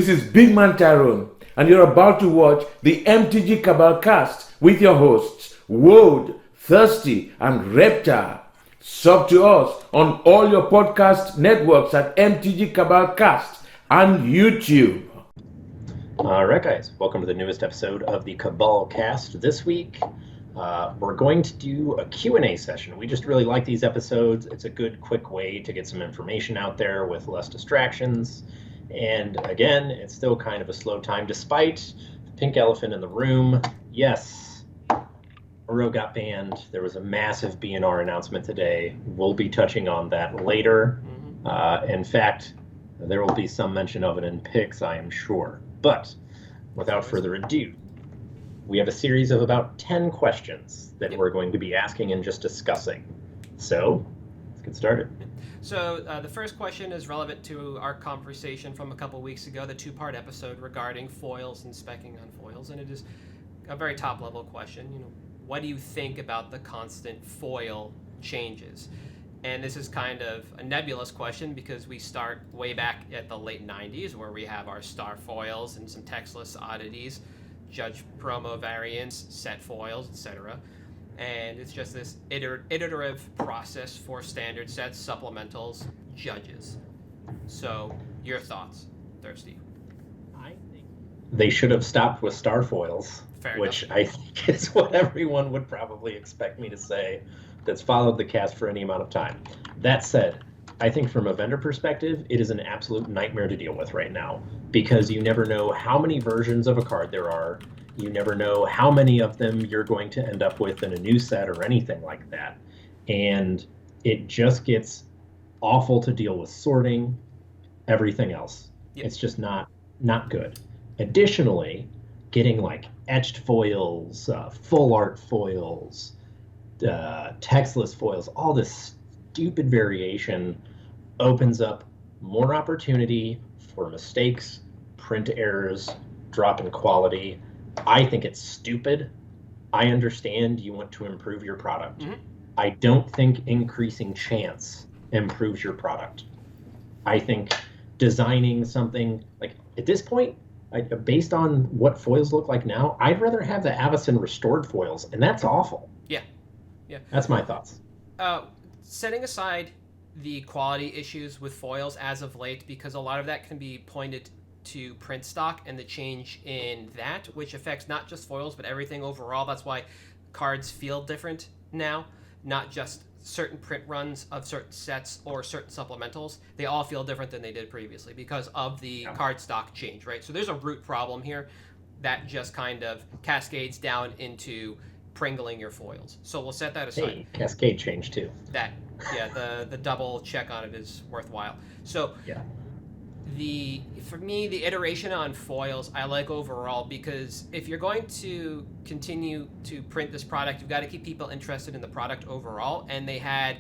This is Big Man Tyrone, and you're about to watch the MtG Cabal cast with your hosts, Woad, Thirsty, and Reptar. Sub to us on all your podcast networks at MtG Cabal Cast and YouTube. All right, guys, welcome to the newest episode of the Cabal Cast. This week, we're going to do a Q&A session. We just really like these episodes. It's a good, quick way to get some information out there with less distractions. And again, it's still kind of a slow time, despite the pink elephant in the room. Yes, Oro got banned. There was a massive BNR announcement today. We'll be touching on that later. In fact, there will be some mention of it in picks, I am sure. But without further ado, we have a series of about 10 questions that we're going to be asking and just discussing. So let's get started. So the first question is relevant to our conversation from a couple weeks ago, the two-part episode regarding foils and speccing on foils, and it is a very top-level question. What do you think about the constant foil changes? And this is kind of a nebulous question because we start way back at the late 90s where we have our star foils and some textless oddities, judge promo variants, set foils, etc. And it's just this iterative process for standard sets, supplementals, judges. So, your thoughts, Thirsty? I think they should have stopped with star foils, which I think is what everyone would probably expect me to say that's followed the cast for any amount of time. That said, I think from a vendor perspective, it is an absolute nightmare to deal with right now because you never know how many versions of a card there are. You never know how many of them you're going to end up with in a new set or anything like that. And it just gets awful to deal with sorting, everything else. Yep. It's just not good. Additionally, getting like etched foils, full art foils, textless foils, all this stupid variation opens up more opportunity for mistakes, print errors, drop in quality. I think it's stupid. I understand you want to improve your product. Mm-hmm. I don't think increasing chance improves your product. I think designing something like at this point, based on what foils look like now, I'd rather have the Avacyn restored foils, and that's awful. Yeah. That's my thoughts. Setting aside the quality issues with foils as of late, because a lot of that can be pointed to print stock and the change in that, which affects not just foils, but everything overall. That's why cards feel different now, not just certain print runs of certain sets or certain supplementals. They all feel different than they did previously because of the card stock change, right? So there's a root problem here that just kind of cascades down into pringling your foils. So we'll set that aside. Hey, cascade change too. The double check on it is worthwhile. So for me, the iteration on foils I like overall because if you're going to continue to print this product, you've got to keep people interested in the product overall. And they had,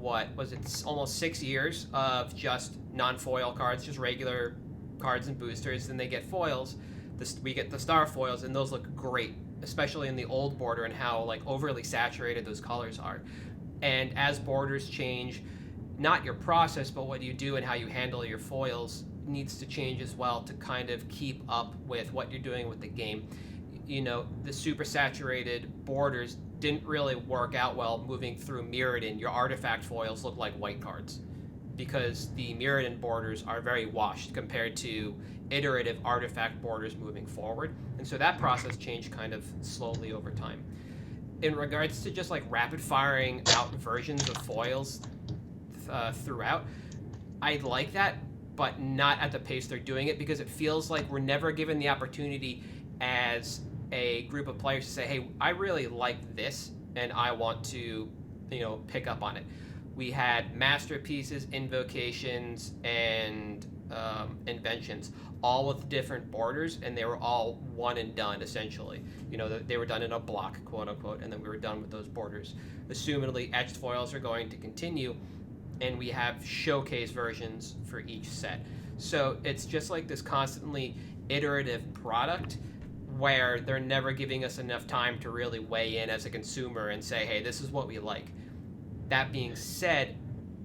almost 6 years of just non-foil cards, just regular cards and boosters. Then they get foils. We get the star foils, and those look great, especially in the old border and how like overly saturated those colors are. And as borders change, not your process, but what you do and how you handle your foils needs to change as well to kind of keep up with what you're doing with the game. The super saturated borders didn't really work out well moving through Mirrodin. Your artifact foils look like white cards because the Mirrodin borders are very washed compared to iterative artifact borders moving forward. And so that process changed kind of slowly over time. In regards to just like rapid firing out versions of foils throughout, I like that, but not at the pace they're doing it because it feels like we're never given the opportunity as a group of players to say, hey, I really like this and I want to, pick up on it. We had masterpieces, invocations, and inventions, all with different borders, and they were all one and done essentially. They were done in a block, quote unquote, and then we were done with those borders. Assumedly, etched foils are going to continue, and we have showcase versions for each set. So it's just like this constantly iterative product where they're never giving us enough time to really weigh in as a consumer and say, hey, this is what we like. That being said,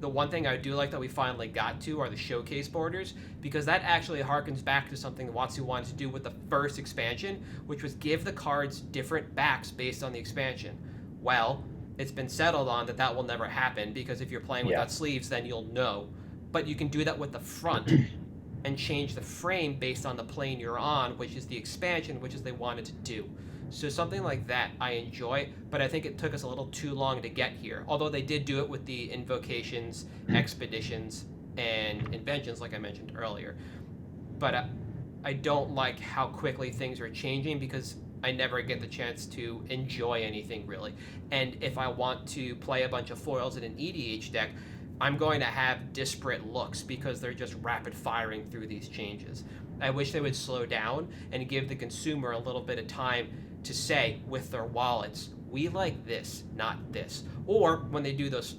the one thing I do like that we finally got to are the showcase borders, because that actually harkens back to something Watsu wanted to do with the first expansion, which was give the cards different backs based on the expansion. Well, it's been settled on that that will never happen, because if you're playing without sleeves, then you'll know. But you can do that with the front and change the frame based on the plane you're on, which is the expansion, which is they wanted to do. So something like that I enjoy, but I think it took us a little too long to get here. Although they did do it with the invocations, expeditions, and inventions, like I mentioned earlier. But I don't like how quickly things are changing, because I never get the chance to enjoy anything really. And if I want to play a bunch of foils in an EDH deck, I'm going to have disparate looks because they're just rapid firing through these changes. I wish they would slow down and give the consumer a little bit of time to say with their wallets, we like this, not this. Or when they do those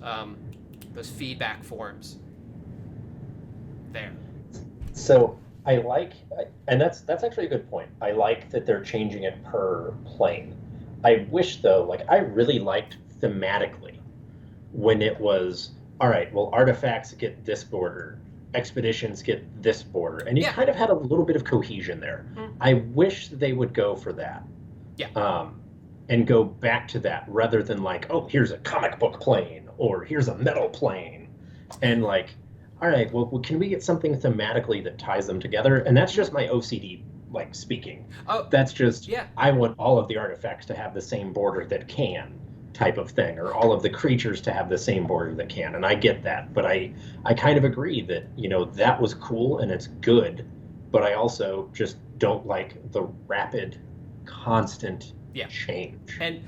feedback forms. There. So I like, and that's actually a good point. I like that they're changing it per plane. I wish though, like I really liked thematically when it was, all right, well, artifacts get this border, expeditions get this border, and you kind of had a little bit of cohesion there. I wish they would go for that. And go back to that rather than like, oh, here's a comic book plane or here's a metal plane. And like, all right, well, can we get something thematically that ties them together? And that's just my OCD, like, speaking. Oh, that's just, I want all of the artifacts to have the same border that can type of thing, or all of the creatures to have the same border that can. And I get that, but I kind of agree that, you know, that was cool and it's good, but I also just don't like the rapid, constant change. And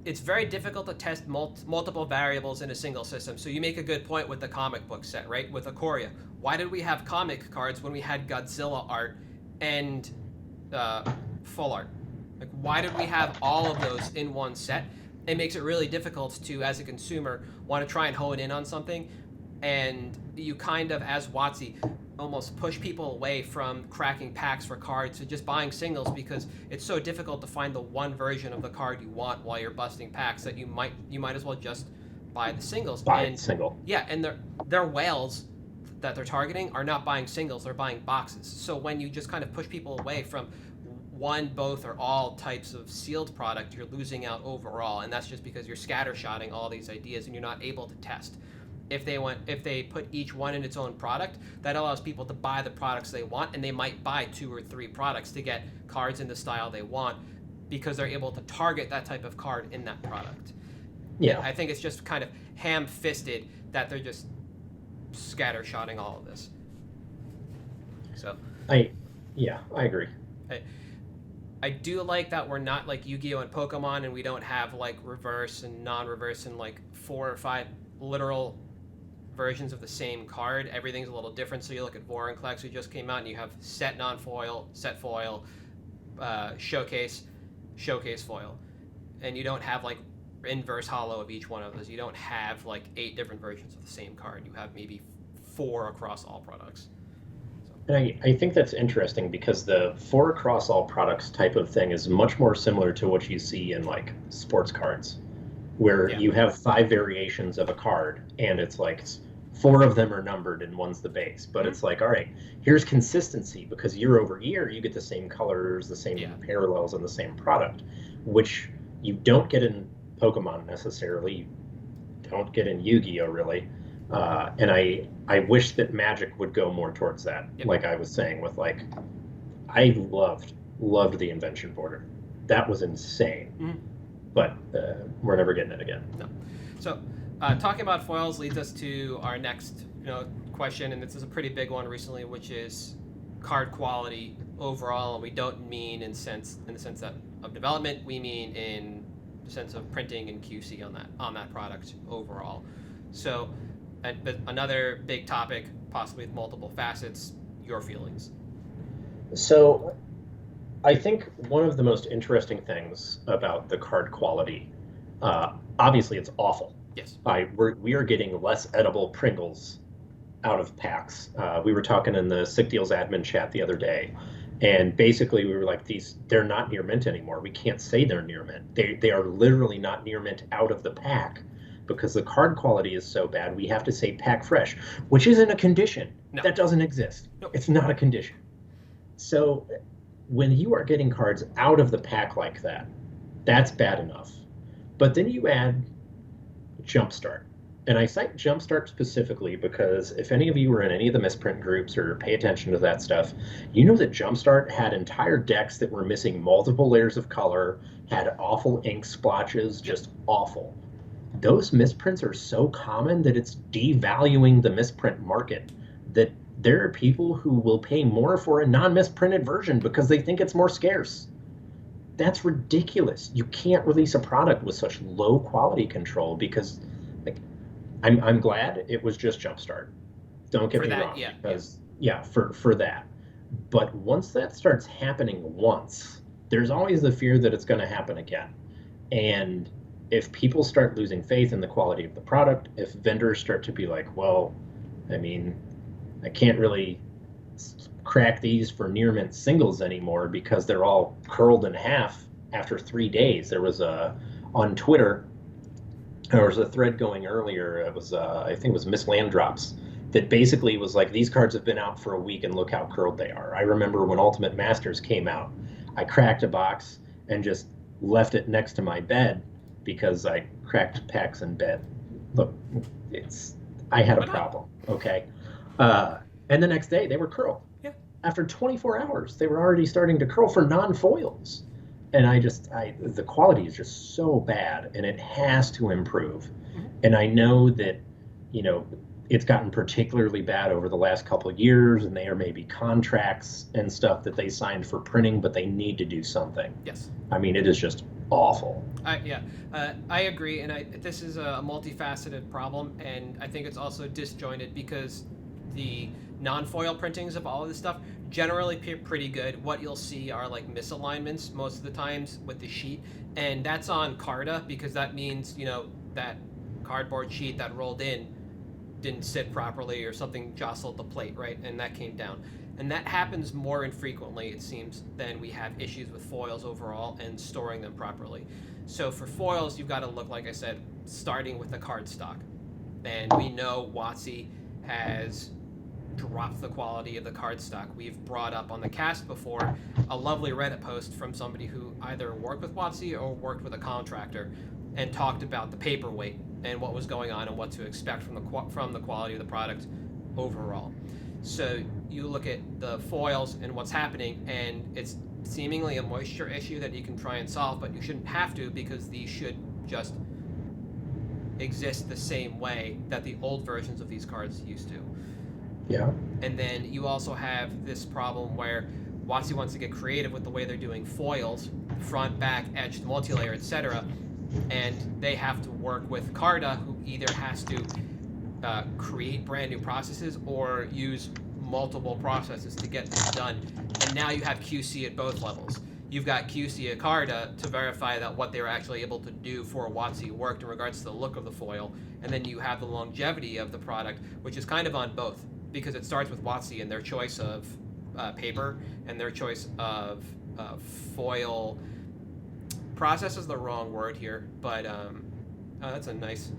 it's very difficult to test multiple variables in a single system. So you make a good point with the comic book set, right? With Ikoria. Why did we have comic cards when we had Godzilla art and full art? Like, why did we have all of those in one set? It makes it really difficult to, as a consumer, want to try and hone in on something. And you kind of, as WotC, almost push people away from cracking packs for cards to just buying singles, because it's so difficult to find the one version of the card you want while you're busting packs that you might as well just buy the singles. Single. Yeah, and their whales that they're targeting are not buying singles, they're buying boxes. So when you just kind of push people away from one, both, or all types of sealed product, you're losing out overall, and that's just because you're scattershotting all these ideas and you're not able to test. If they put each one in its own product, that allows people to buy the products they want, and they might buy 2 or 3 products to get cards in the style they want, because they're able to target that type of card in that product. Yeah. I think it's just kind of ham-fisted that they're just scattershotting all of this. So I agree. I do like that we're not like Yu-Gi-Oh! And Pokemon, and we don't have like reverse and non-reverse and like 4 or 5 literal versions of the same card. Everything's a little different. So you look at Vorinclex, who just came out, and you have set non-foil, set foil, showcase foil, and you don't have like inverse hollow of each one of those. You don't have like 8 different versions of the same card. You have maybe 4 across all products. And I think that's interesting, because the 4 across all products type of thing is much more similar to what you see in like sports cards, where you have 5 variations of a card, and it's like 4 of them are numbered and one's the base. But it's like, all right, here's consistency, because year over year you get the same colors, the same parallels, and the same product, which you don't get in Pokemon necessarily, you don't get in Yu-Gi-Oh! Really. And I wish that Magic would go more towards that. Like I was saying with like, I loved the invention border. That was insane. But we're never getting it again. No. So talking about foils leads us to our next question, and this is a pretty big one recently, which is card quality overall. And we don't mean in the sense that of development. We mean in the sense of printing and QC on that product overall. So but another big topic, possibly with multiple facets, your feelings. So I think one of the most interesting things about the card quality, obviously it's awful. Yes. We are getting less edible Pringles out of packs. We were talking in the Sick Deals admin chat the other day, and basically we were like, they're not near mint anymore. We can't say they're near mint. They are literally not near mint out of the pack. because the card quality is so bad, we have to say pack fresh, which isn't a condition. No. That doesn't exist. Nope. It's not a condition. So when you are getting cards out of the pack like that, that's bad enough. But then you add Jumpstart. And I cite Jumpstart specifically because if any of you were in any of the misprint groups or pay attention to that stuff, you know that Jumpstart had entire decks that were missing multiple layers of color, had awful ink splotches, just awful. Those misprints are so common that it's devaluing the misprint market, that there are people who will pay more for a non-misprinted version because they think it's more scarce. That's ridiculous. You can't release a product with such low quality control because, like, I'm glad it was just Jumpstart. Don't get me wrong. Because for that. But once that starts happening once, there's always the fear that it's going to happen again. And if people start losing faith in the quality of the product, if vendors start to be like, well, I mean, I can't really crack these for near mint singles anymore because they're all curled in half after 3 days. There was on Twitter, there was a thread going earlier. It was I think it was Miss Landdrops that basically was like, these cards have been out for a week and look how curled they are. I remember when Ultimate Masters came out, I cracked a box and just left it next to my bed because I cracked packs in bed. Look, I had a problem, okay? And the next day they were curled. Yeah. After 24 hours, they were already starting to curl for non-foils. And the quality is just so bad, and it has to improve. Mm-hmm. And I know that, it's gotten particularly bad over the last couple of years, and there may be contracts and stuff that they signed for printing, but they need to do something. Yes. I mean, it is just awful. I agree, and this is a multifaceted problem, and I think it's also disjointed because the non-foil printings of all of this stuff generally pretty good. What you'll see are like misalignments most of the times with the sheet, and that's on Carta because that means that cardboard sheet that rolled in didn't sit properly or something jostled the plate, right, and that came down. And that happens more infrequently, it seems, than we have issues with foils overall and storing them properly. So for foils, you've got to look, like I said, starting with the card stock. And we know WotC has dropped the quality of the card stock. We've brought up on the cast before a lovely Reddit post from somebody who either worked with WotC or worked with a contractor and talked about the paperweight and what was going on and what to expect from the quality of the product overall. So you look at the foils and what's happening, and it's seemingly a moisture issue that you can try and solve, but you shouldn't have to because these should just exist the same way that the old versions of these cards used to. Yeah. And then you also have this problem where WotC wants to get creative with the way they're doing foils, front, back, etched, multi-layer, etc., and they have to work with Carta, who either has to create brand new processes or use multiple processes to get this done. And now you have QC at both levels. You've got QC at Carta to verify that what they were actually able to do for WotC worked in regards to the look of the foil, and then you have the longevity of the product, which is kind of on both, because it starts with WotC and their choice of paper and their choice of foil. Process is the wrong word here, but that's a nice.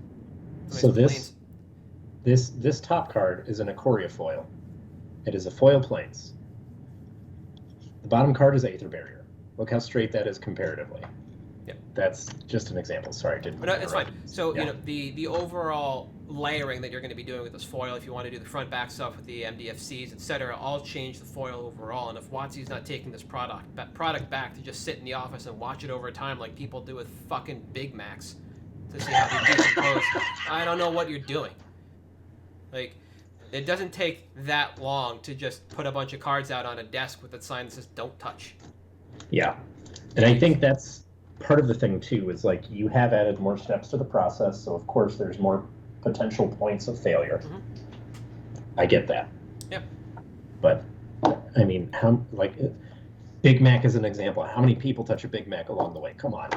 So this top card is an Ikoria foil. It is a foil plains. The bottom card is Aether Barrier. Look how straight that is comparatively. Yeah. That's just an example. Sorry, didn't. No, it's fine. So the overall layering that you're going to be doing with this foil, if you want to do the front back stuff with the MDFCs, etc., all change the foil overall. And if WotC's not taking this product back to just sit in the office and watch it over time like people do with fucking Big Macs to see how they decompose, I don't know what you're doing. Like, it doesn't take that long to just put a bunch of cards out on a desk with a sign that says "Don't touch." Yeah, and I think that's part of the thing too. Is like you have added more steps to the process, so of course there's more potential points of failure. Mm-hmm. I get that. Yep. But I mean, Big Mac is an example. How many people touch a Big Mac along the way? Come on,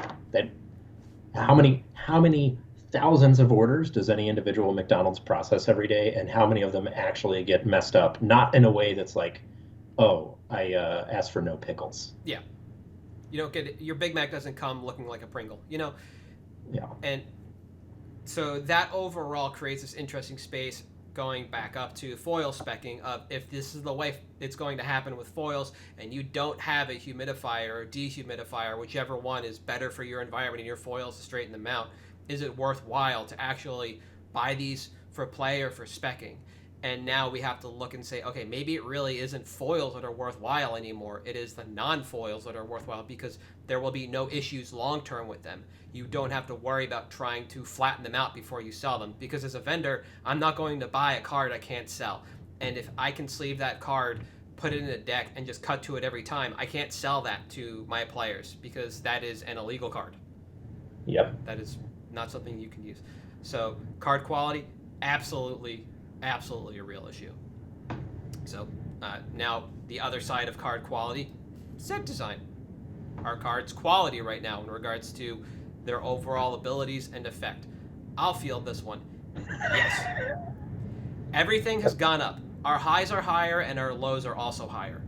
how many thousands of orders does any individual McDonald's process every day, and how many of them actually get messed up? Not in a way that's like, oh, I asked for no pickles. Yeah. You don't get it. Your Big Mac doesn't come looking like a Pringle, Yeah. And So that overall creates this interesting space going back up to foil specking of if this is the way it's going to happen with foils and you don't have a humidifier or dehumidifier, whichever one is better for your environment and your foils to straighten them out, is it worthwhile to actually buy these for play or for specking? And now we have to look and say, okay, maybe it really isn't foils that are worthwhile anymore. It is the non-foils that are worthwhile because there will be no issues long-term with them. You don't have to worry about trying to flatten them out before you sell them. Because as a vendor, I'm not going to buy a card I can't sell. And if I can sleeve that card, put it in a deck, and just cut to it every time, I can't sell that to my players because that is an illegal card. Yep. That is not something you can use. So card quality, absolutely a real issue. So now the other side of card quality, set design. Our cards' quality right now in regards to their overall abilities and effect. I'll field this one. Yes. Everything has gone up. Our highs are higher and our lows are also higher.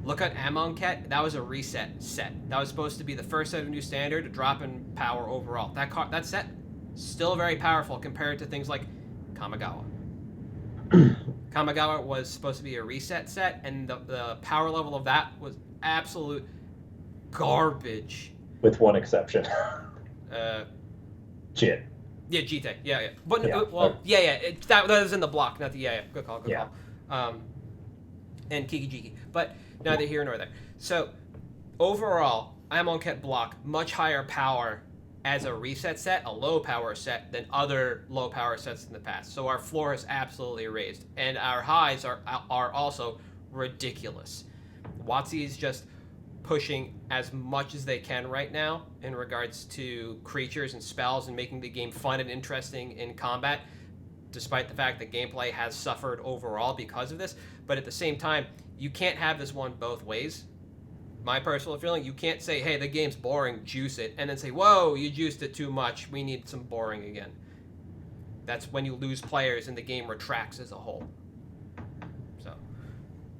Look at Amonkhet. That was a reset set. That was supposed to be the first set of new standard, a drop in power overall. That set, still very powerful compared to things like Kamigawa. Kamigawa was supposed to be a reset set, and the power level of that was absolute garbage. With one exception. Jit. Yeah, Jite. Yeah. But Yeah. that was in the block, not the Good call. Yeah. And Kiki-Jiki. But neither here nor there. So overall, Amonkhet block much higher power as a reset set, a low power set, than other low power sets in the past. So our floor is absolutely raised, and our highs are also ridiculous. WotC is just pushing as much as they can right now in regards to creatures and spells and making the game fun and interesting in combat, despite the fact that gameplay has suffered overall because of this. But at the same time, you can't have this one both ways. My personal feeling, you can't say, hey, the game's boring, juice it, and then say, whoa, you juiced it too much, we need some boring again. That's when you lose players and the game retracts as a whole.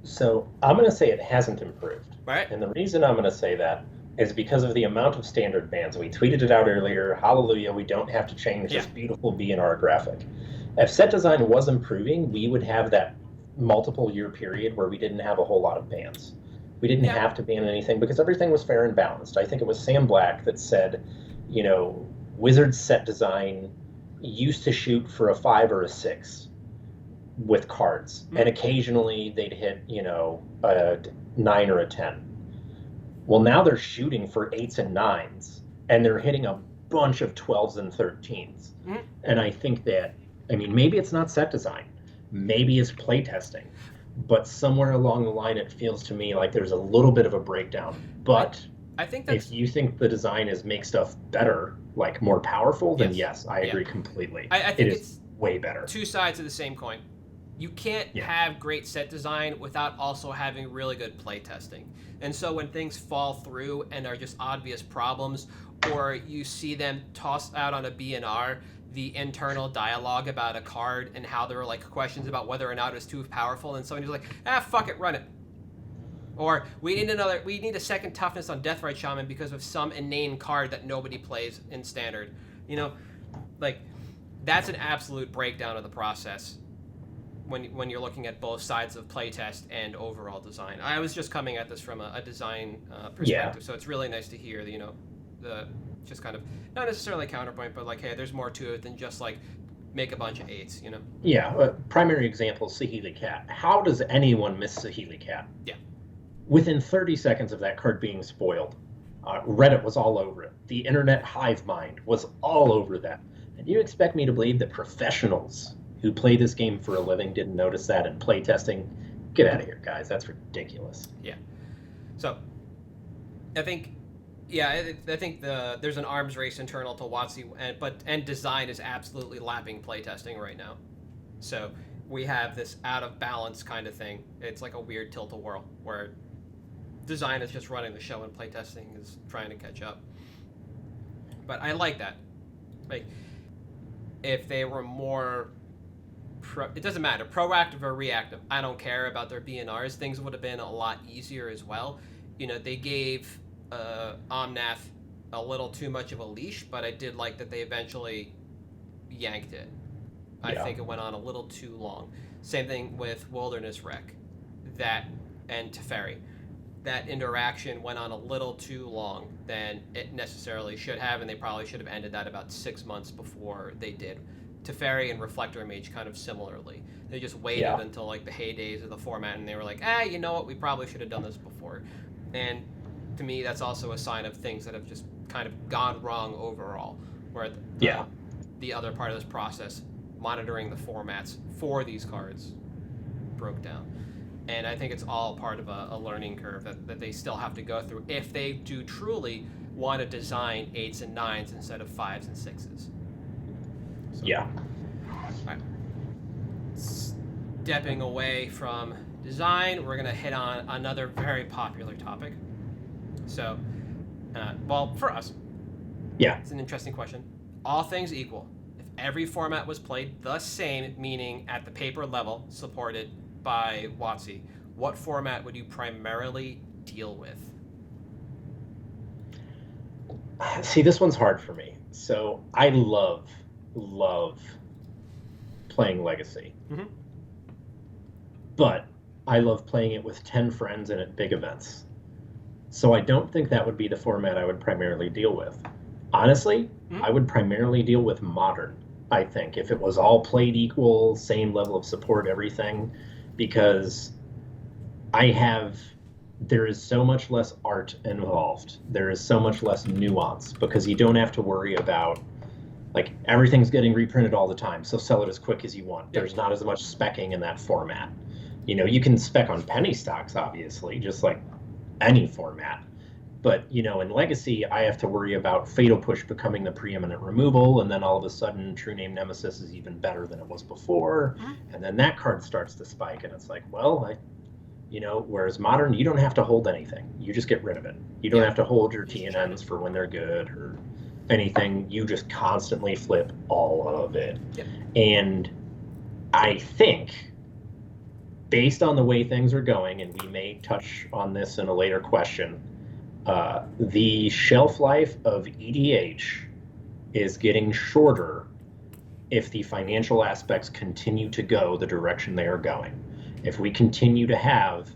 So I'm going to say it hasn't improved. Right. And the reason I'm going to say that is because of the amount of standard bans. We tweeted it out earlier. Hallelujah, we don't have to change this beautiful B&R graphic. If set design was improving, we would have that multiple year period where we didn't have a whole lot of bans. We didn't have to ban anything because everything was fair and balanced. I think it was Sam Black that said, Wizards set design used to shoot for a 5 or a 6 with cards, and occasionally they'd hit, a 9 or a 10. Well, now they're shooting for 8s and 9s, and they're hitting a bunch of 12s and 13s. And I think that, maybe it's not set design, maybe it's playtesting, but somewhere along the line, it feels to me like there's a little bit of a breakdown. But I think that's... if you think the design is make stuff better, like more powerful, then yes, I agree completely. I think it's way better. Two sides of the same coin. You can't have great set design without also having really good playtesting. And so when things fall through and are just obvious problems, or you see them tossed out on a B&R, the internal dialogue about a card and how there were questions about whether or not it was too powerful, and somebody's like, fuck it, run it. Or we need a second toughness on Deathrite Shaman because of some inane card that nobody plays in standard. That's an absolute breakdown of the process when you're looking at both sides of playtest and overall design. I was just coming at this from a design perspective, so it's really nice to hear the just kind of not necessarily counterpoint, but hey, there's more to it than just make a bunch of 8s, Yeah, primary example, Saheeli Cat. How does anyone miss Saheeli Cat? Yeah. Within 30 seconds of that card being spoiled, Reddit was all over it. The internet hive mind was all over that. And you expect me to believe that professionals who play this game for a living didn't notice that in playtesting? Get out of here, guys. That's ridiculous. Yeah. So, I think there's an arms race internal to WotC, and design is absolutely lapping playtesting right now. So we have this out of balance kind of thing. It's like a weird tilt-a-whirl where design is just running the show and playtesting is trying to catch up. But I like that. If they were more it doesn't matter, proactive or reactive, I don't care about their B&Rs. Things would have been a lot easier as well. They gave Omnath a little too much of a leash, but I did like that they eventually yanked it. I think it went on a little too long. Same thing with Wilderness Wreck, and Teferi. That interaction went on a little too long than it necessarily should have, and they probably should have ended that about 6 months before they did. Teferi and Reflector Mage kind of similarly. They just waited until like the heydays of the format, and they were like, you know what, we probably should have done this before. And to me, that's also a sign of things that have just kind of gone wrong overall, where the other part of this process, monitoring the formats for these cards, broke down. And I think it's all part of a learning curve that they still have to go through if they do truly want to design 8s and 9s instead of 5s and 6s. So, all right. Stepping away from design, we're going to hit on another very popular topic. So, for us, it's an interesting question. All things equal, if every format was played the same, meaning at the paper level, supported by WotC, what format would you primarily deal with? See, this one's hard for me. So I love playing Legacy. Mm-hmm. But I love playing it with 10 friends and at big events. So I don't think that would be the format I would primarily deal with. Honestly, I would primarily deal with Modern, I think, if it was all played equal, same level of support, everything, because there is so much less art involved. There is so much less nuance because you don't have to worry about, like, everything's getting reprinted all the time, so sell it as quick as you want. There's not as much speccing in that format. You know, you can spec on penny stocks, obviously, just like any format. But, you know, in Legacy, I have to worry about Fatal Push becoming the preeminent removal, and then all of a sudden True Name Nemesis is even better than it was before, and then that card starts to spike, and it's like, well, whereas Modern, you don't have to hold anything. You just get rid of it. You don't have to hold your TNNs for when they're good or anything. You just constantly flip all of it. Yep. And I think, based on the way things are going, and we may touch on this in a later question, the shelf life of EDH is getting shorter if the financial aspects continue to go the direction they are going. If we continue to have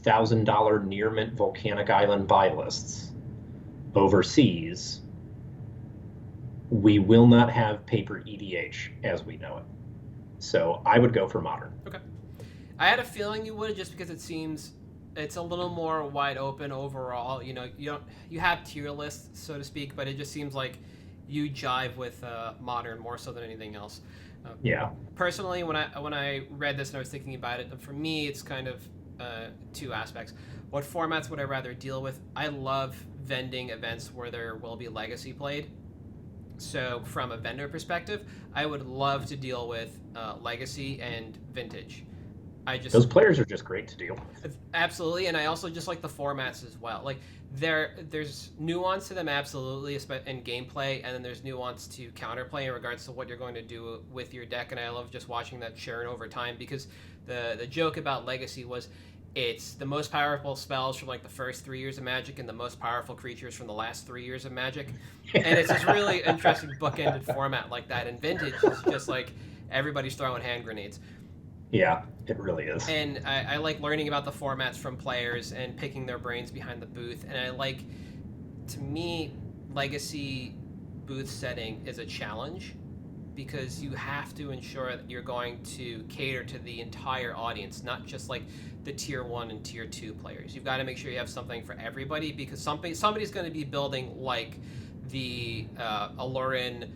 $1,000 near mint volcanic island buy lists overseas, we will not have paper EDH as we know it. So I would go for Modern. Okay. I had a feeling you would, just because it seems it's a little more wide open overall. You know, you have tier lists, so to speak, but it just seems like you jive with Modern more so than anything else. Personally, when I read this and I was thinking about it, for me, it's kind of two aspects. What formats would I rather deal with? I love vending events where there will be Legacy played. So from a vendor perspective, I would love to deal with Legacy and Vintage. Those players are just great to deal with. Absolutely, and I also just like the formats as well. Like there's nuance to them, absolutely, in gameplay, and then there's nuance to counterplay in regards to what you're going to do with your deck. And I love just watching that churn over time, because the joke about Legacy was it's the most powerful spells from like the first 3 years of Magic and the most powerful creatures from the last 3 years of Magic, and it's this really interesting bookended format like that. And Vintage is just like everybody's throwing hand grenades. Yeah, it really is. And I like learning about the formats from players and picking their brains behind the booth. And to me, Legacy booth setting is a challenge, because you have to ensure that you're going to cater to the entire audience, not just like the tier 1 and tier 2 players. You've got to make sure you have something for everybody, because somebody's going to be building like the Alurin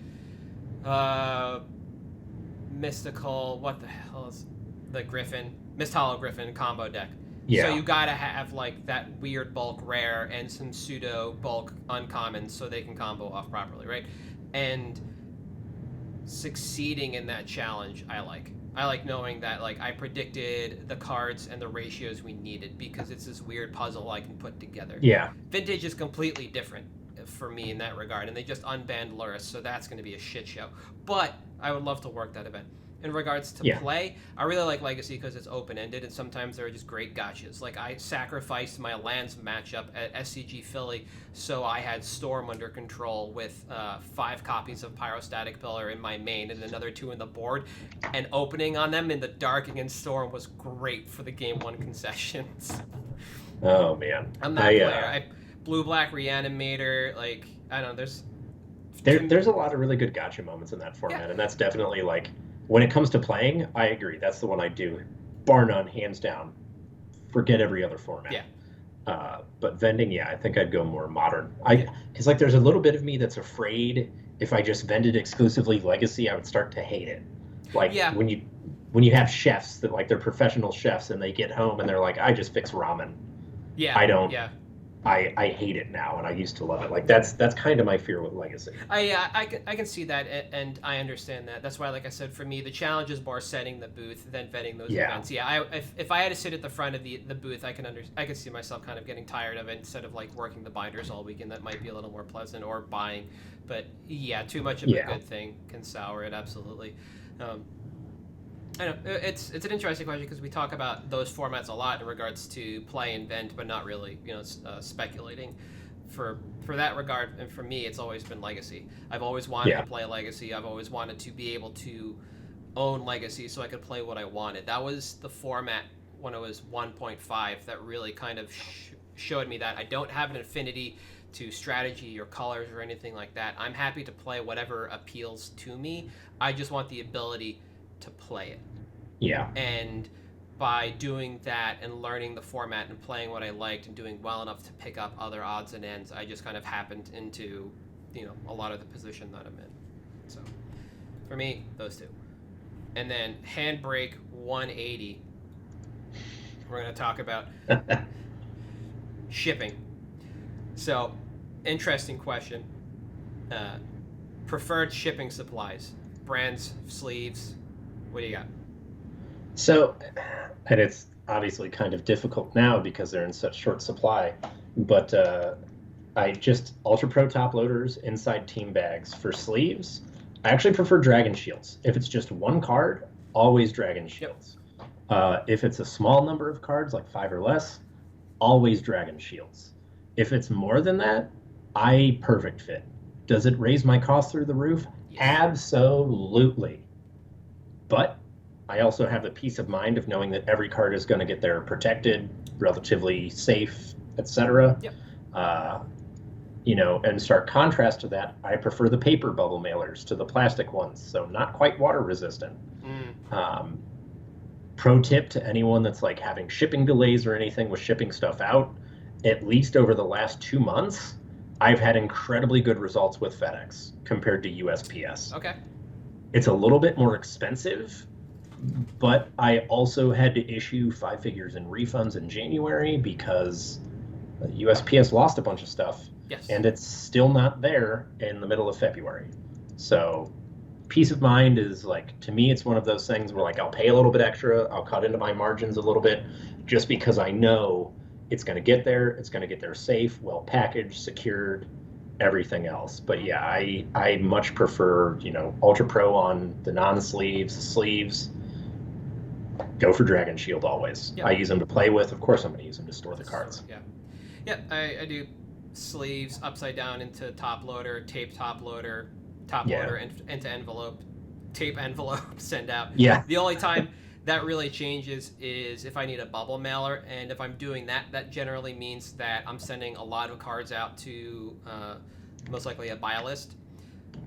mystical, what the hell is the Griffin, Mist Hollow Griffin combo deck. Yeah. So you gotta have like that weird bulk rare and some pseudo bulk uncommons so they can combo off properly, right? And succeeding in that challenge, I like knowing that like I predicted the cards and the ratios we needed, because it's this weird puzzle I can put together. Yeah. Vintage is completely different for me in that regard, and they just unbanned Luris, so that's going to be a shit show. But I would love to work that event. In regards to play, I really like Legacy because it's open-ended, and sometimes there are just great gotchas. Like, I sacrificed my lands matchup at SCG Philly, so I had Storm under control with 5 copies of Pyrostatic Pillar in my main and another 2 in the board, and opening on them in the dark against Storm was great for the Game 1 concessions. Oh, man. I'm that player. Blue-Black Reanimator, like, I don't know, there's a lot of really good gotcha moments in that format, and that's definitely, like, when it comes to playing, I agree. That's the one I do. Bar none, hands down. Forget every other format. Yeah. But vending, I think I'd go more modern. Because, like, there's a little bit of me that's afraid if I just vended exclusively Legacy, I would start to hate it. Like, when you have chefs that, like, they're professional chefs and they get home and they're like, I just fix ramen. Yeah. I don't. Yeah. I hate it now, and I used to love it. Like, that's kind of my fear with Legacy. I can see that, and I understand that. That's why, like I said, for me, the challenge is more setting the booth than vetting those events. Yeah, if I had to sit at the front of the booth, I can see myself kind of getting tired of it instead of, like, working the binders all weekend. That might be a little more pleasant, or buying. But yeah, too much of a good thing can sour it, absolutely. I know it's an interesting question because we talk about those formats a lot in regards to play and vent, but not really, speculating. For that regard, and for me, it's always been Legacy. I've always wanted to play Legacy. I've always wanted to be able to own Legacy so I could play what I wanted. That was the format when it was 1.5 that really kind of showed me that I don't have an affinity to strategy or colors or anything like that. I'm happy to play whatever appeals to me. I just want the ability to play it. Yeah. And by doing that and learning the format and playing what I liked and doing well enough to pick up other odds and ends, I just kind of happened into, a lot of the position that I'm in. So, for me, those two. And then Handbrake 180. We're going to talk about shipping. So, interesting question. Preferred shipping supplies. Brands, sleeves. What do you got? So, and it's obviously kind of difficult now because they're in such short supply, but I just Ultra Pro top loaders, inside team bags. For sleeves, I actually prefer Dragon Shields. If it's just one card, always Dragon Shields. If it's a small number of cards, like 5 or less, always Dragon Shields. If it's more than that, I Perfect Fit. Does it raise my cost through the roof? Yes. Absolutely. But I also have the peace of mind of knowing that every card is going to get there protected, relatively safe, etc. Yep. And stark contrast to that, I prefer the paper bubble mailers to the plastic ones, so not quite water resistant. Pro tip to anyone that's like having shipping delays or anything with shipping stuff out, at least over the last 2 months, I've had incredibly good results with FedEx compared to USPS. Okay. It's a little bit more expensive, but I also had to issue 5 figures in refunds in January because USPS lost a bunch of stuff. Yes. And it's still not there in the middle of February. So peace of mind is, like, to me, it's one of those things where, like, I'll pay a little bit extra, I'll cut into my margins a little bit, just because I know it's going to get there safe, well packaged, secured, everything else. But yeah, I much prefer, Ultra Pro on the sleeves. Go for Dragon Shield always. Yep. I use them to play with. Of course, I'm going to use them to store the cards. Yeah, I do sleeves, upside down into top loader, tape top loader into envelope, tape envelope, send out. Yeah. The only time that really changes is if I need a bubble mailer, and if I'm doing that, that generally means that I'm sending a lot of cards out to most likely a buy list.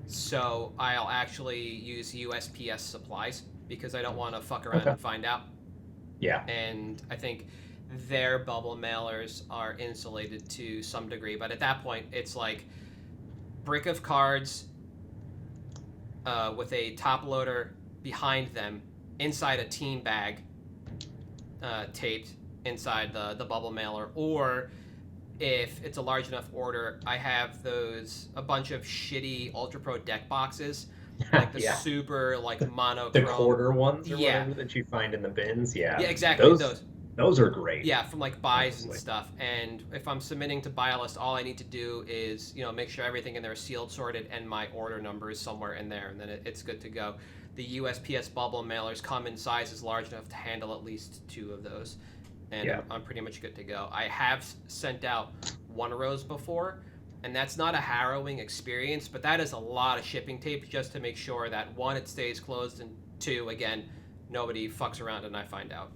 So I'll actually use USPS supplies because I don't want to fuck around and find out. Yeah. And I think their bubble mailers are insulated to some degree, but at that point, it's like brick of cards with a top loader behind them, inside a team bag, taped inside the bubble mailer, or if it's a large enough order, I have a bunch of shitty Ultra Pro deck boxes, like the super monochrome, the quarter ones or whatever that you find in the bins. Yeah, exactly. Those are great. Yeah, from buys and stuff. And if I'm submitting to buy list, all I need to do is make sure everything in there is sealed, sorted, and my order number is somewhere in there, and then it's good to go. the USPS bubble mailers come in sizes large enough to handle at least 2 of those, and I'm pretty much good to go. I have sent out 1 rose before, and that's not a harrowing experience, but that is a lot of shipping tape just to make sure that 1, it stays closed, and 2, again, nobody fucks around and I find out.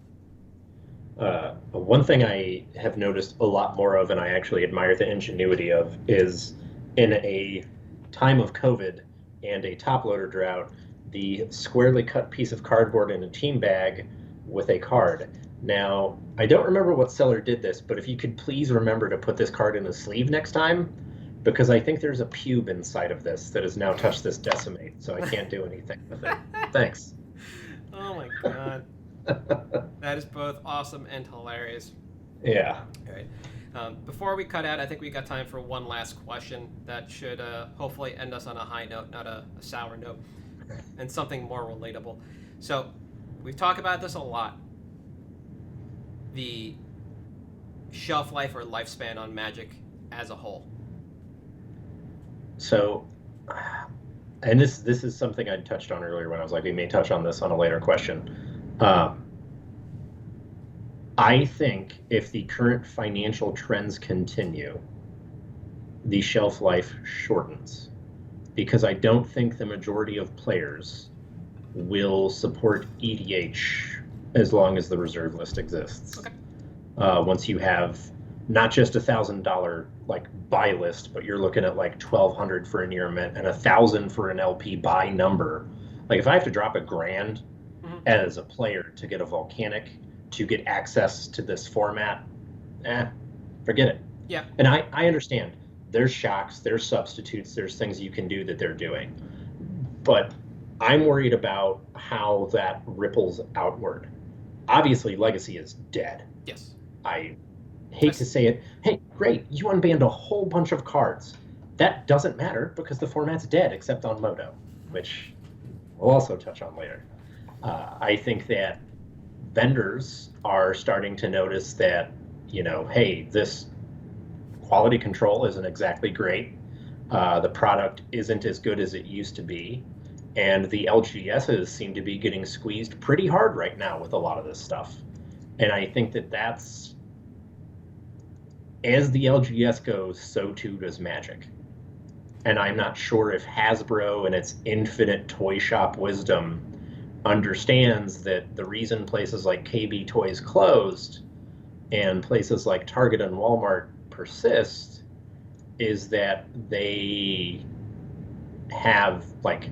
One thing I have noticed a lot more of, and I actually admire the ingenuity of, is in a time of COVID and a top loader drought, the squarely cut piece of cardboard in a team bag with a card. Now, I don't remember what seller did this, but if you could please remember to put this card in a sleeve next time, because I think there's a pube inside of this that has now touched this decimate, so I can't do anything with it. Thanks. Oh my god. That is both awesome and hilarious. Yeah. All right. Before we cut out, I think we got time for one last question that should hopefully end us on a high note, not a sour note, and something more relatable. So, we've talked about this a lot. The shelf life or lifespan on Magic as a whole. So, and this is something I touched on earlier when I was like, we may touch on this on a later question. I think if the current financial trends continue, the shelf life shortens, because I don't think the majority of players will support EDH as long as the reserve list exists. Okay. Once you have not just $1,000 like buy list, but you're looking at like $1,200 for a near mint and $1,000 for an LP buy number. Like if I have to drop $1,000 as a player to get a volcanic, to get access to this format, forget it. Yeah. And I understand there's shocks, there's substitutes, there's things you can do that they're doing. But I'm worried about how that ripples outward. Obviously, Legacy is dead. Yes. I hate to say it. Hey, great, you unbanned a whole bunch of cards. That doesn't matter because the format's dead except on Moto, which we'll also touch on later. I think that vendors are starting to notice that, hey, this quality control isn't exactly great. The product isn't as good as it used to be. And the LGSs seem to be getting squeezed pretty hard right now with a lot of this stuff. And I think that that's, as the LGS goes, so too does Magic. And I'm not sure if Hasbro and its infinite toy shop wisdom understands that the reason places like KB Toys closed and places like Target and Walmart persist is that they have, like,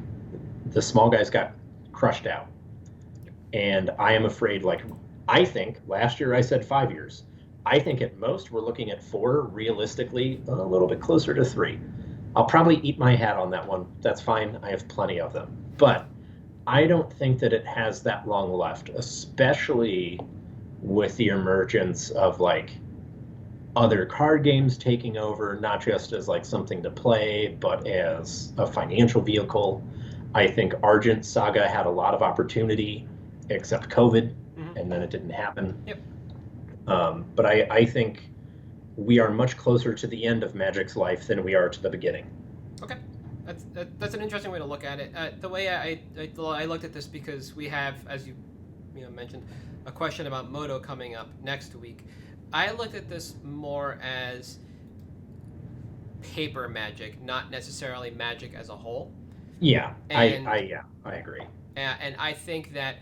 the small guys got crushed out. And I am afraid, like, I think last year I said 5 years. I think at most we're looking at 4, realistically a little bit closer to 3. I'll probably eat my hat on that one. That's fine. I have plenty of them. But I don't think that it has that long left, especially with the emergence of like other card games taking over, not just as like something to play, but as a financial vehicle. I think Argent Saga had a lot of opportunity, except COVID, and then it didn't happen. Yep. But I think we are much closer to the end of Magic's life than we are to the beginning. Okay. That's an interesting way to look at it. The way I looked at this, because we have, as you mentioned, a question about Moto coming up next week. I looked at this more as paper Magic, not necessarily Magic as a whole. Yeah, I agree. And I think that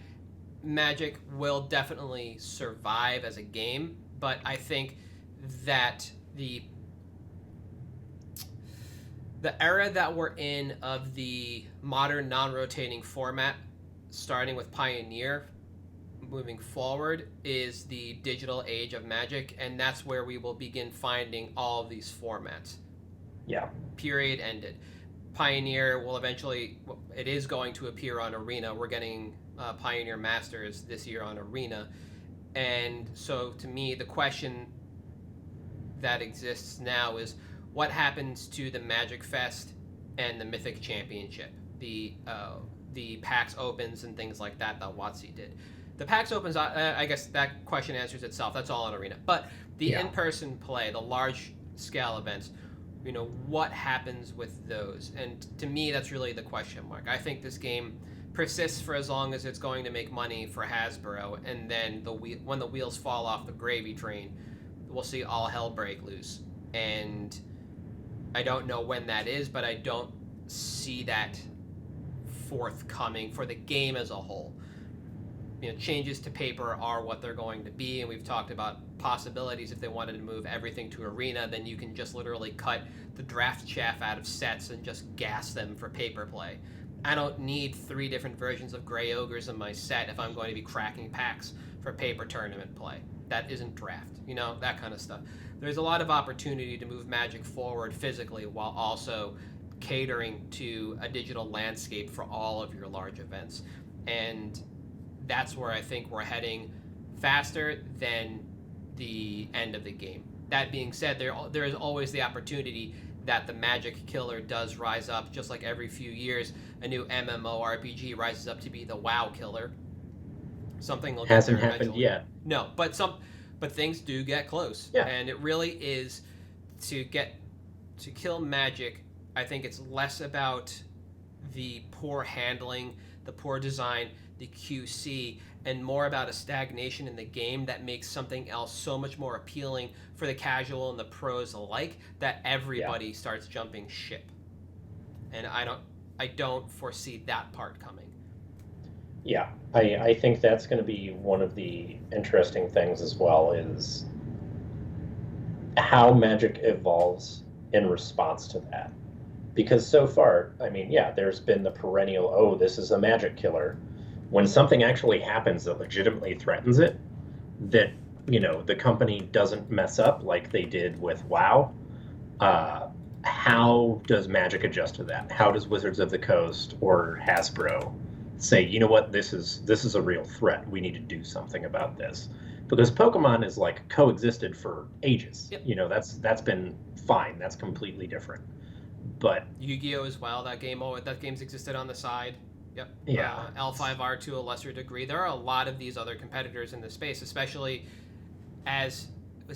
Magic will definitely survive as a game, but I think that the era that we're in of the modern non-rotating format, starting with Pioneer, moving forward, is the digital age of Magic, and that's where we will begin finding all of these formats. Yeah. Period, ended. Pioneer will eventually, it is going to appear on Arena. We're getting Pioneer Masters this year on Arena. And so to me, the question that exists now is, what happens to the Magic Fest and the Mythic Championship, the PAX Opens and things like that WotC did? The PAX Opens, I guess that question answers itself. That's all on Arena. But the in-person play, the large-scale events, what happens with those? And to me, that's really the question mark. I think this game persists for as long as it's going to make money for Hasbro, and then when the wheels fall off the gravy train, we'll see all hell break loose. And I don't know when that is, but I don't see that forthcoming for the game as a whole. Changes to paper are what they're going to be, and we've talked about possibilities. If they wanted to move everything to Arena, then you can just literally cut the draft chaff out of sets and just gas them for paper play. I don't need 3 different versions of Grey Ogres in my set if I'm going to be cracking packs for paper tournament play. That isn't draft, that kind of stuff. There's a lot of opportunity to move Magic forward physically while also catering to a digital landscape for all of your large events. And that's where I think we're heading faster than the end of the game. That being said, there is always the opportunity that the Magic killer does rise up. Just like every few years, a new MMORPG rises up to be the WoW killer. Something will hasn't happened yet. No, but things do get close. Yeah. And it really is to kill Magic. I think it's less about the poor handling, the poor design, the QC, and more about a stagnation in the game that makes something else so much more appealing for the casual and the pros alike that everybody starts jumping ship. And I don't foresee that part coming. Yeah, I think that's going to be one of the interesting things as well, is how Magic evolves in response to that. Because so far, there's been the perennial, oh, this is a Magic killer. When something actually happens that legitimately threatens it, that, the company doesn't mess up like they did with WoW, how does Magic adjust to that? How does Wizards of the Coast or Hasbro say, you know what, this is a real threat. We need to do something about this. Because Pokemon is coexisted for ages. Yep. That's been fine. That's completely different. But Yu-Gi-Oh as well. That game's existed on the side. Yep. Yeah. L5R to a lesser degree. There are a lot of these other competitors in the space, especially as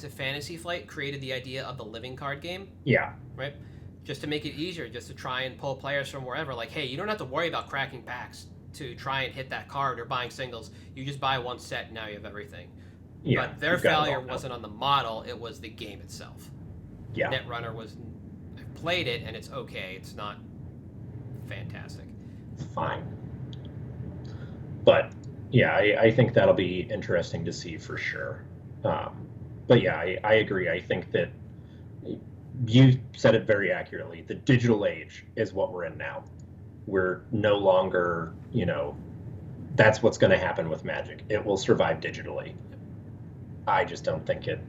Fantasy Flight created the idea of the living card game. Yeah. Right? Just to make it easier, just to try and pull players from wherever. Like, hey, you don't have to worry about cracking packs to try and hit that card or buying singles. You just buy one set and now you have everything. Yeah. But their failure wasn't on the model, it was the game itself. Yeah. Netrunner I've played it and it's okay. It's not fantastic. Fine. But yeah, I think that'll be interesting to see for sure. But yeah, I agree. I think that you said it very accurately. The digital age is what we're in now. We're no longer, that's what's going to happen with Magic. It will survive digitally. I just don't think it,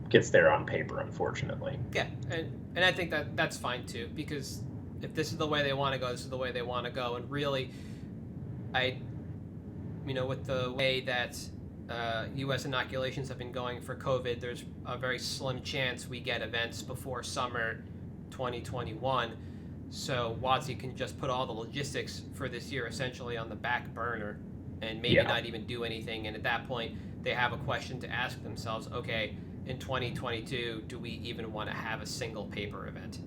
gets there on paper, unfortunately. Yeah, and I think that's fine too, because if this is the way they want to go, this is the way they want to go. And really, with the way that U.S. inoculations have been going for COVID, there's a very slim chance we get events before summer 2021. So WotC can just put all the logistics for this year essentially on the back burner and maybe not even do anything. And at that point, they have a question to ask themselves, okay, in 2022, do we even want to have a single paper event?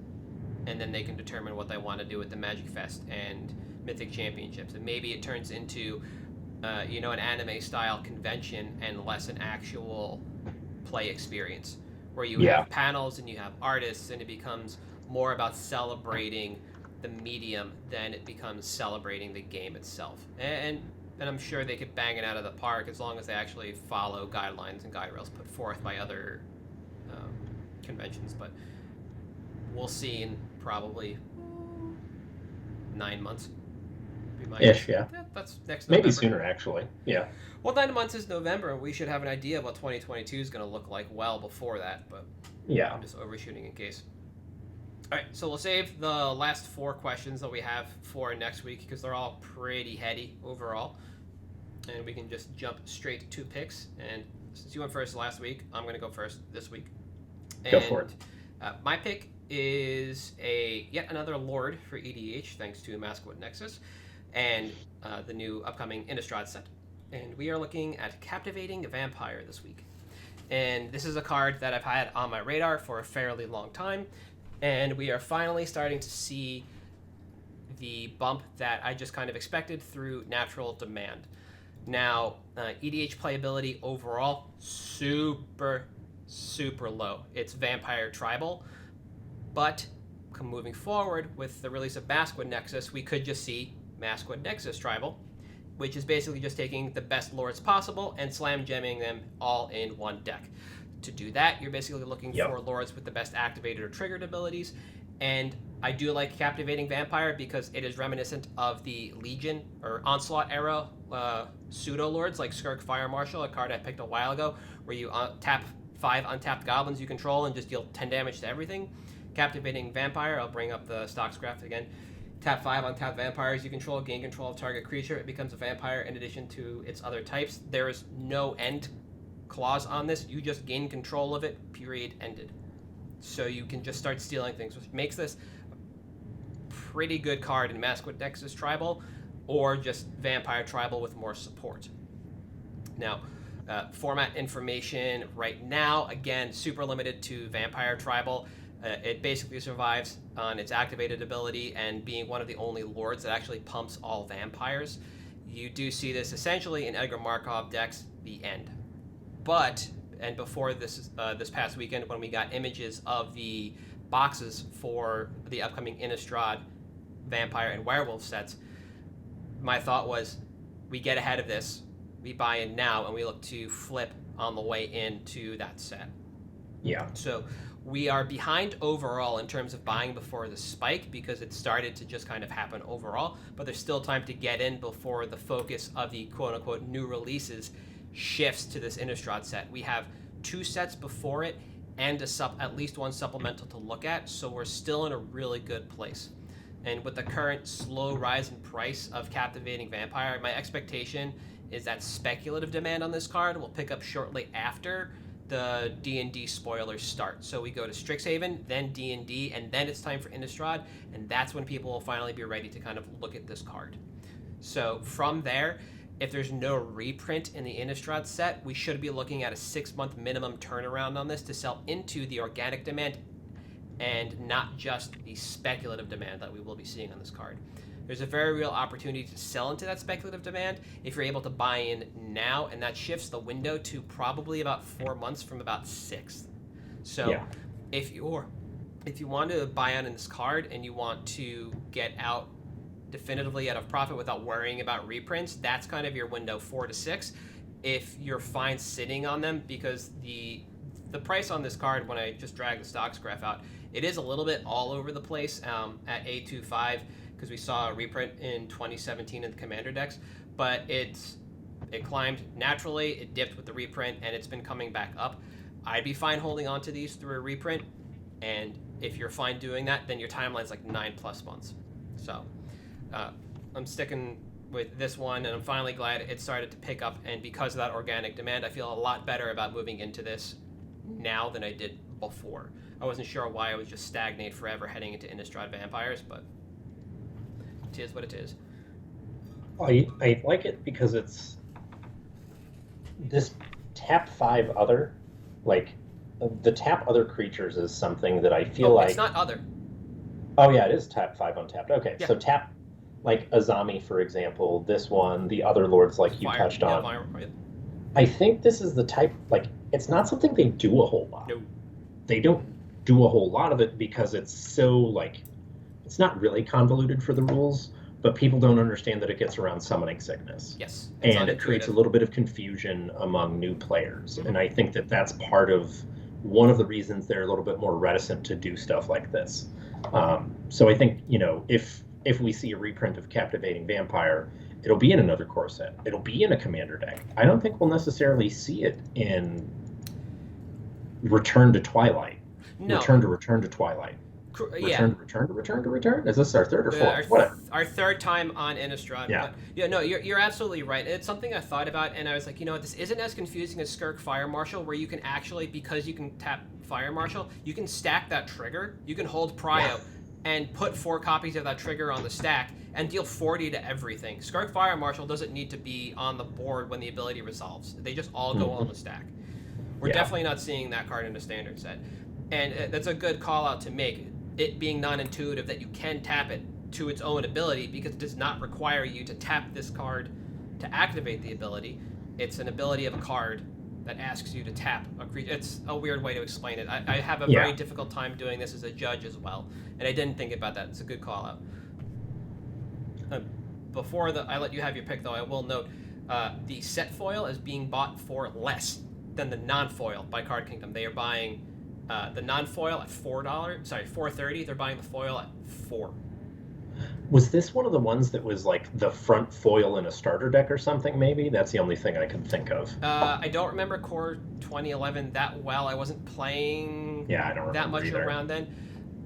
And then they can determine what they want to do with the Magic Fest and Mythic Championships. And maybe it turns into, an anime-style convention and less an actual play experience, where you have panels and you have artists, and it becomes more about celebrating the medium than it becomes celebrating the game itself. And I'm sure they could bang it out of the park as long as they actually follow guidelines and guide rails put forth by other conventions. But we'll see in probably 9 months. Ish, yeah. That's next November. Maybe sooner, actually. Yeah. Well, 9 months is November, and we should have an idea of what 2022 is going to look like well before that. But yeah, I'm just overshooting in case. All right, so we'll save the last 4 questions that we have for next week because they're all pretty heady overall. And we can just jump straight to picks. And since you went first last week, I'm going to go first this week. Go for it. My pick is yet another Lord for EDH, thanks to Masquerade Nexus, and the new upcoming Innistrad set. And we are looking at Captivating Vampire this week. And this is a card that I've had on my radar for a fairly long time. And we are finally starting to see the bump that I just kind of expected through natural demand. Now, EDH playability overall, super low. It's Vampire Tribal, but moving forward with the release of Maskwood Nexus, we could just see Maskwood Nexus Tribal, which is basically just taking the best lords possible and slam jamming them all in one deck. To do that, you're basically looking for lords with the best activated or triggered abilities, and I do like Captivating Vampire because it is reminiscent of the Legion or Onslaught era pseudo lords like Skirk Fire Marshal, a card I picked a while ago, where you tap 5 untapped goblins you control and just deal 10 damage to everything. Captivating Vampire, I'll bring up the stocks graph again. Tap 5 untapped vampires you control, gain control of target creature. It becomes a vampire in addition to its other types. There is no end clause on this. You just gain control of it, period, ended. So you can just start stealing things, which makes this a pretty good card in Maskwood Nexus Tribal, or just Vampire Tribal with more support. Now, format information right now, again, super limited to Vampire Tribal. It basically survives on its activated ability and being one of the only lords that actually pumps all vampires. You do see this essentially in Edgar Markov decks, the end. But, and before this past weekend when we got images of the boxes for the upcoming Innistrad Vampire and Werewolf sets, my thought was, we get ahead of this, we buy in now, and we look to flip on the way into that set. Yeah. So we are behind overall in terms of buying before the spike because it started to just kind of happen overall, but there's still time to get in before the focus of the quote-unquote new releases shifts to this Innistrad set. We have 2 sets before it and at least one supplemental to look at, so we're still in a really good place. And with the current slow rise in price of Captivating Vampire, my expectation is that speculative demand on this card will pick up shortly after the D&D spoilers start. So we go to Strixhaven, then D&D, and then it's time for Innistrad, and that's when people will finally be ready to kind of look at this card. So from there, if there's no reprint in the Innistrad set, we should be looking at a 6-month minimum turnaround on this to sell into the organic demand and not just the speculative demand that we will be seeing on this card. There's a very real opportunity to sell into that speculative demand if you're able to buy in now, and that shifts the window to probably about 4 months from about 6. So if you want to buy on in this card and you want to get out definitively at a profit without worrying about reprints, that's kind of your window, 4 to 6. If you're fine sitting on them, because the price on this card, when I just drag the stocks graph out, it is a little bit all over the place at 825, because we saw a reprint in 2017 in the Commander decks, but it climbed naturally, it dipped with the reprint, and it's been coming back up. I'd be fine holding on to these through a reprint, and if you're fine doing that, then your timeline's like 9+ months. So I'm sticking with this one, and I'm finally glad it started to pick up, and because of that organic demand, I feel a lot better about moving into this now than I did before. I wasn't sure why I was just stagnate forever heading into Innistrad Vampires, but it is what it is. I like it because it's this tap 5 other, like the tap other creatures is something that I feel like it's not other. Oh yeah, it is tap 5 untapped. Okay, yeah. So tap like Azami, for example, this one, the other lords like you touched on. Yeah. I think this is the type, like, it's not something they do a whole lot. No. They don't do a whole lot of it because it's so, like, it's not really convoluted for the rules, but people don't understand that it gets around summoning sickness. Yes. And it creates a little bit of confusion among new players. Mm-hmm. And I think that that's part of one of the reasons they're a little bit more reticent to do stuff like this. So I think, if we see a reprint of Captivating Vampire, it'll be in another core set. It'll be in a commander deck. I don't think we'll necessarily see it in Return to Twilight. No. Return to Twilight. Return? Is this our third or fourth? Whatever. Our third time on Innistrad. Yeah. But, no, you're absolutely right. It's something I thought about, and I was like, this isn't as confusing as Skirk Fire Marshal, where you can actually, because you can tap Fire Marshal, you can stack that trigger, you can hold Prio, and put 4 copies of that trigger on the stack, and deal 40 to everything. Skirk Fire Marshal doesn't need to be on the board when the ability resolves. They just all go on the stack. We're definitely not seeing that card in a standard set. And that's a good call out to make. It being non-intuitive that you can tap it to its own ability because it does not require you to tap this card to activate the ability. It's an ability of a card that asks you to tap a creature. It's a weird way to explain it. I have a very difficult time doing this as a judge as well, and I didn't think about that. It's a good call out. Before I let you have your pick, though, I will note the set foil is being bought for less than the non-foil by Card Kingdom. They are buying the non-foil at $4.30. They're buying the foil at $4. Was this one of the ones that was like the front foil in a starter deck or something, maybe? That's the only thing I can think of. I don't remember Core 2011 that well. I wasn't playing I don't that much either. around then.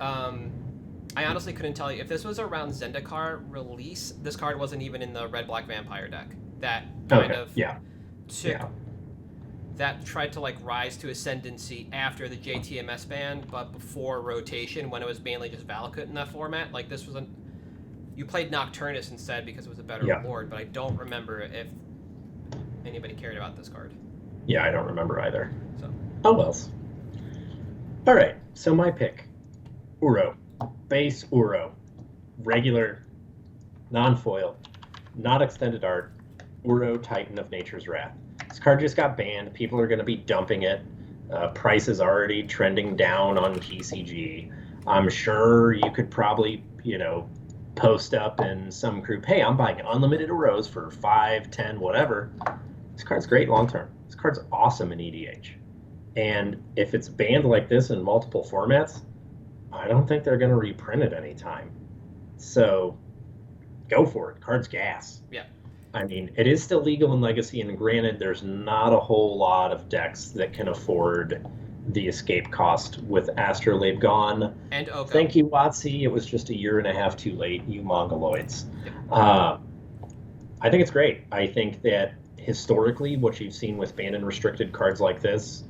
I honestly couldn't tell you. If this was around Zendikar release, this card wasn't even in the Red-Black Vampire deck. That kind of took... That tried to like rise to ascendancy after the JTMS ban, but before rotation, when it was mainly just Valakut in that format. Like this was you played Nocturnus instead because it was a better reward, but I don't remember if anybody cared about this card. Yeah, I don't remember either. So. Oh well. All right, so my pick, Uro, base Uro, regular, non-foil, not extended art, Uro Titan of Nature's Wrath. This card just got banned. People are going to be dumping it. Price is already trending down on TCG. I'm sure you could probably, post up in some group, hey, I'm buying unlimited Uros for 5, 10, whatever. This card's great long term. This card's awesome in EDH. And if it's banned like this in multiple formats, I don't think they're going to reprint it anytime. So go for it. Card's gas. Yeah. I mean, it is still legal in Legacy, and granted, there's not a whole lot of decks that can afford the escape cost with Astrolabe gone. And Oko. Thank you, WotC. It was just a year and a half too late, you Mongoloids. Yep. I think it's great. I think that historically, what you've seen with banned and restricted cards like this,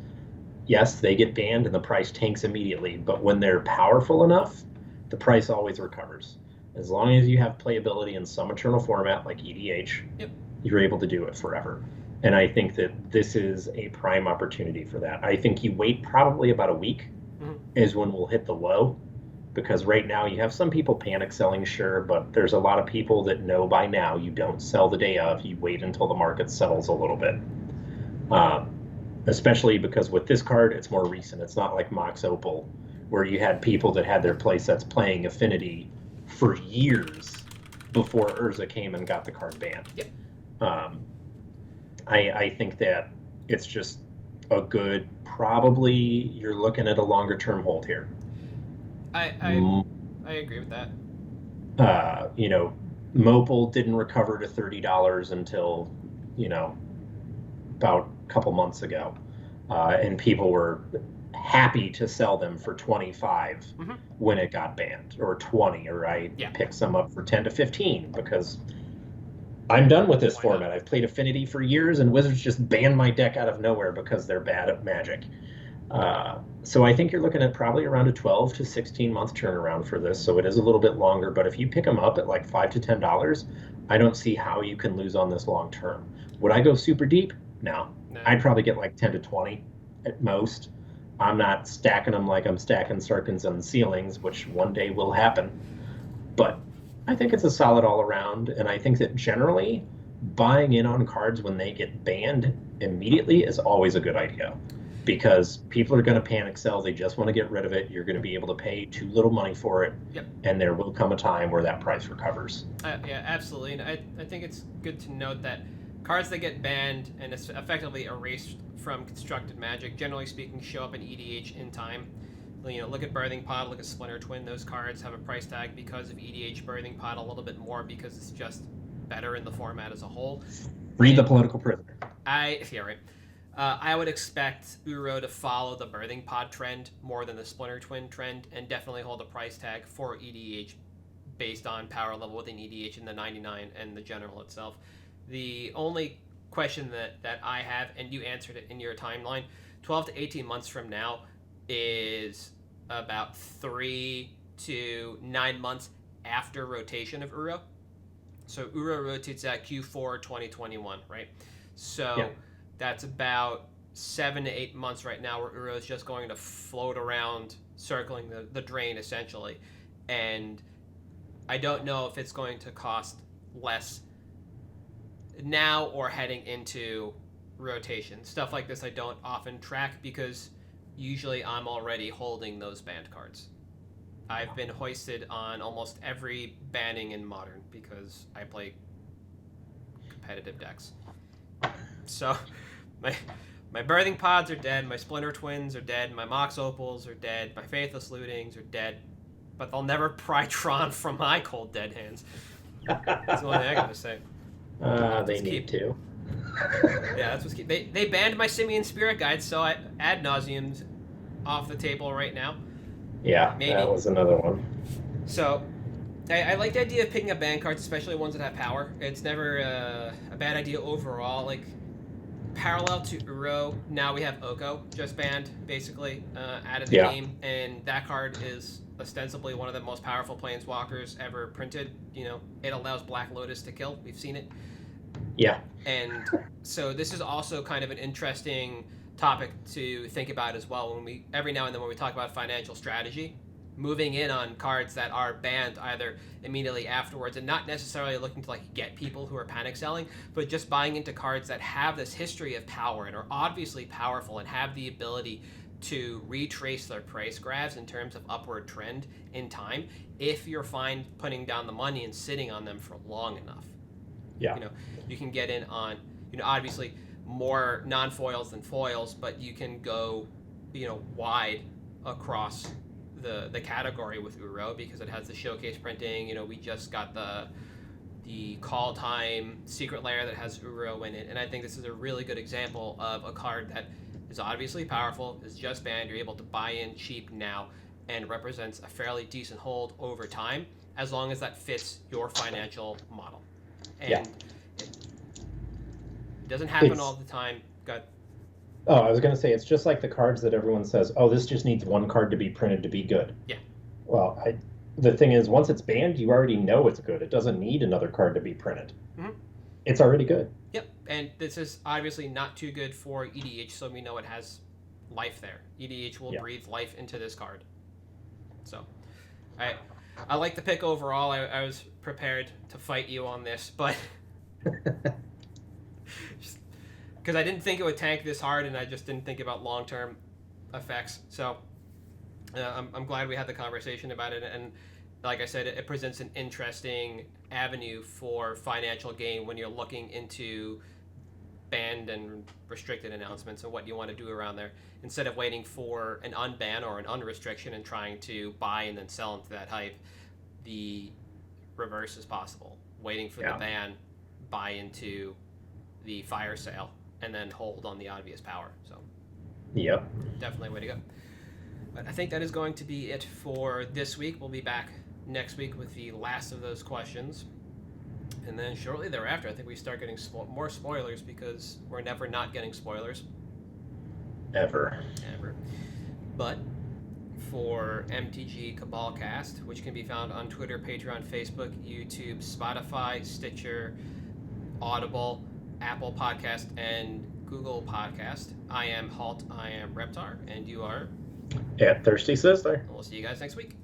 yes, they get banned and the price tanks immediately, but when they're powerful enough, the price always recovers. As long as you have playability in some eternal format like EDH, you're able to do it forever. And I think that this is a prime opportunity for that. I think you wait probably about a week is when we'll hit the low, because right now you have some people panic selling, sure, but there's a lot of people that know by now you don't sell the day of, you wait until the market settles a little bit. Especially because with this card, it's more recent. It's not like Mox Opal, where you had people that had their playsets playing Affinity for years before Urza came and got the card banned. Yep. I think that it's just a good, probably you're looking at a longer term hold here. I agree with that. Mopal didn't recover to $30 until, about a couple months ago. And people were happy to sell them for 25 when it got banned, or 20, or I picked some up for 10 to 15 because I'm done with this format. I've played Affinity for years, and Wizards just banned my deck out of nowhere because they're bad at Magic. So I think you're looking at probably around a 12 to 16 month turnaround for this, so it is a little bit longer, but if you pick them up at like $5 to $10, I don't see how you can lose on this long term. Would I go super deep? No. I'd probably get like 10 to 20 at most. I'm not stacking them like I'm stacking Sarkans and Ceilings, which one day will happen. But I think it's a solid all around, and I think that generally buying in on cards when they get banned immediately is always a good idea, because people are going to panic sell. They just want to get rid of it. You're going to be able to pay too little money for it, and there will come a time where that price recovers. Yeah, absolutely. And I think it's good to note that cards that get banned and it's effectively erased from constructed Magic, generally speaking, show up in EDH in time. Look at Birthing Pod, look at Splinter Twin. Those cards have a price tag because of EDH Birthing Pod a little bit more because it's just better in the format as a whole. Read the Political Prisoner. I would expect Uro to follow the Birthing Pod trend more than the Splinter Twin trend, and definitely hold a price tag for EDH based on power level within EDH in the 99 and the general itself. The only question that I have, and you answered it in your timeline, 12 to 18 months from now is about 3 to 9 months after rotation of Uro. So Uro rotates at Q4 2021, right? So that's about 7 to 8 months right now where Uro is just going to float around circling the drain essentially. And I don't know if it's going to cost less now or heading into rotation. Stuff like this I don't often track because usually I'm already holding those banned cards. I've been hoisted on almost every banning in Modern because I play competitive decks. So my Birthing Pods are dead, my Splinter Twins are dead, my Mox Opals are dead, my Faithless Lootings are dead, but they'll never pry Tron from my cold dead hands. That's the only thing I gotta say. They need to. Yeah, that's what's keep. They banned my Simian Spirit Guide, so I ad nauseum's off the table right now. Yeah, maybe. That was another one. So, I like the idea of picking up ban cards, especially ones that have power. It's never a bad idea overall. Like, parallel to Uro, now we have Oko just banned, basically, out of the game. And that card is ostensibly one of the most powerful planeswalkers ever printed. You know, it allows Black Lotus to kill. We've seen it. Yeah. And so this is also kind of an interesting topic to think about as well when we every now and then when we talk about financial strategy, moving in on cards that are banned either immediately afterwards and not necessarily looking to like get people who are panic selling, but just buying into cards that have this history of power and are obviously powerful and have the ability to retrace their price graphs in terms of upward trend in time if you're fine putting down the money and sitting on them for long enough. Yeah. You know, you can get in on, you know, obviously more non-foils than foils, but you can go, you know, wide across the category with Uro because it has the showcase printing. You know, we just got the call time secret lair that has Uro in it, and I think this is a really good example of a card that is obviously powerful, is just banned, you're able to buy in cheap now, and represents a fairly decent hold over time as long as that fits your financial model. And it doesn't happen all the time. Oh, I was going to say, it's just like the cards that everyone says, oh, this just needs one card to be printed to be good. Yeah. Well, the thing is, once it's banned, you already know it's good. It doesn't need another card to be printed. Mm-hmm. It's already good. Yep, and this is obviously not too good for EDH, so we know it has life there. EDH will breathe life into this card. So, I like the pick overall. I was prepared to fight you on this, but because I didn't think it would tank this hard, and I just didn't think about long-term effects. So I'm glad we had the conversation about it, and like I said, it presents an interesting avenue for financial gain when you're looking into banned and restricted announcements and what you want to do around there, instead of waiting for an unban or an unrestriction and trying to buy and then sell into that hype. The reverse is possible. Waiting for the ban, buy into the fire sale, and then hold on the obvious power. So, yep, definitely a way to go. But I think that is going to be it for this week. We'll be back next week with the last of those questions. And then shortly thereafter, I think we start getting more spoilers because we're never not getting spoilers. Ever. But for MTG Cabal Cast, which can be found on Twitter, Patreon, Facebook, YouTube, Spotify, Stitcher, Audible, Apple Podcast, and Google Podcast. I am Halt, I am Reptar, and you are... At Thirsty Sizzler. We'll see you guys next week.